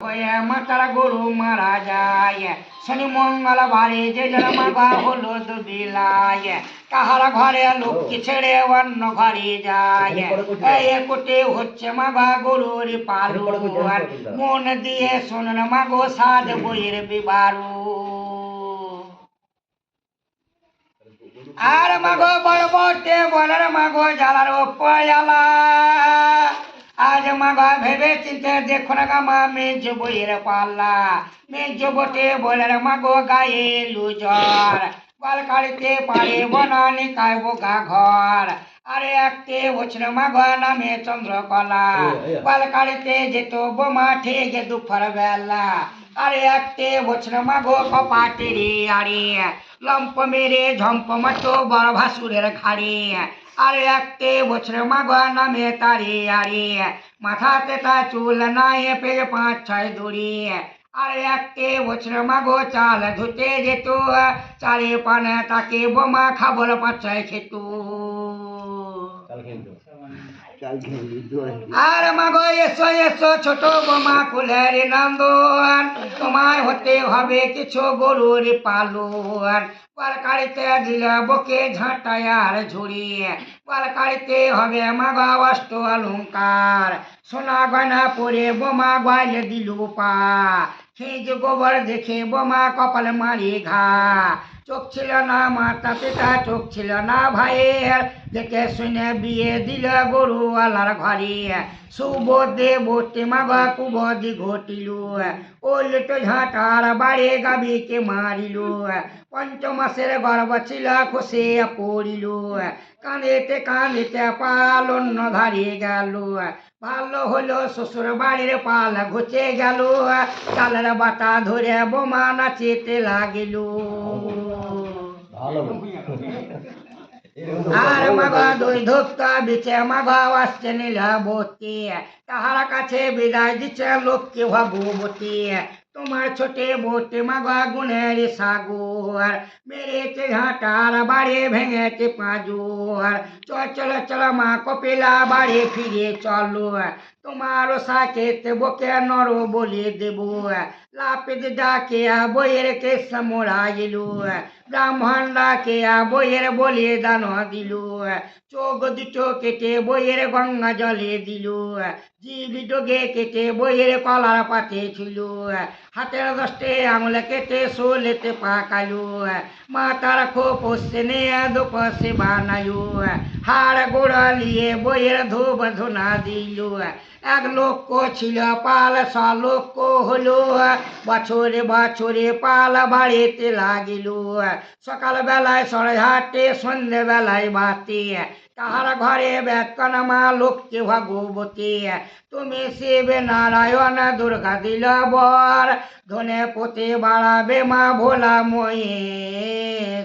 মাতার গরু মারা যায় শনি মঙ্গল বারে যে মাগা হলো বিলায় কাহার ঘরে লক্ষ্মী ছেড়ে অন্য ঘরে যায় কোটে হচ্ছে মাগা গরুর পালু মন দিয়ে শোনেন মাগো সাজ বইয়ের বিবারু আর মাগো বড় বটে বলার মাগো জ্বালার পয়ালা আজ মাগা ভেবে চিন্তে দেখো না গামা মেজ বইয়ের পাল্লা মেজ বটে বলার মাগো গায়ে লুজর গল কাড়িতে পারে বনানি কাইব গা ঘর আরে একতে বছর মাগো নামে চন্দ্রকলা গল কাড়িতে যেত বোমা ঠেকে দুপুর বেলা আরে একতে বছর মাগো কপাটেরি আরে লম্প মেরে ঝম্প মাতো বড় ভাসুরের ঘাড়ে আরে একতে বছর মাগো নামে তারে আরে মাথাতে তা চুল নাই পেয়ে 5-6 দড়ি আরে একতে বছর মাগো চাল ধুতে যেত চারে পানে তাকে বোমা খাবল 5-6 খেত আর মাগো এসো এসো ছোট বোমা কুলের নন্দন তোমায় হতে হবে কিছু গরুর পালন পালকাড়িতে দিলে বকে ঝাঁটায় আর ঝুড়ি পালকাড়িতে হবে মাগো অষ্ট অলঙ্কার সোনা গয়না পরে বোমা গাইল দিল পা খেজ গোবর দেখে বোমা কপাল মারি ঘা চোখ ছিল না মাতা পিতা চোখ ছিল না ভাইয়ের দেখে শুনে বিয়ে দিল গরুওয়ালার ঘরে সুবোধে বটে মাগা কুবদি ঘটিল ওলট ঝাঁটার বাড়ে গাবিকে মারিল 5 মাসের গর্ভ ছিল খসে পড়িল কাঁদিতে কাঁদিতে পাল অন্য ধারে গেল ভালো হলো শ্বশুর বাড়ির পাল ঘুচে গেল চালের বাতা ধরে বোমা নাচিতে লাগিল আর মাগা দুই ধুপ্তা বিছে মাগা আসছে নীলাবতী তাহার কাছে বিদায় দিচ্ছে লক্ষ্মী ভগবতী তোমার ছোটে বটে মাগা গুণের সাগর মেরেছে ঝাঁটার বাড়ি ভেঙেছে পাঁজর চল চল মা কপিলা বাড়ি ফিরে চলো তোমার সাকেত বকে নর বলে দেব লাপিত ডাকে বইয়ের কেস মোড়াইল ব্রাহ্মণ ডাকে বইয়ের বলে দান দিল চোখ দুটো কেটে বইয়ের গঙ্গা জলে দিল জিভ ডোগে কেটে বইয়ের কলার পাতে ছিল হাতের 10টে আঙুলে কেটে সোলেতে পাকালো মাতার খোপসে নিয়ে দুপসে বানালো হাড় গোড়া নিয়ে বইয়ের ধূপ ধুনা দিল এক লোক ছিল পাল 100 লোক হলো বছরে বছরে পাল বাড়িতে লাগিল সকাল বেলায় সরহাটে সন্ধ্যে বেলায় বাতি তাহার ঘরে ব্যাকন মা লক্ষ্মী ভগবতী তুমি শিব নারায়ণ দুর্গা দিল বর ধনে পতি বাড়াবে মা ভোলা মহেশ্বর।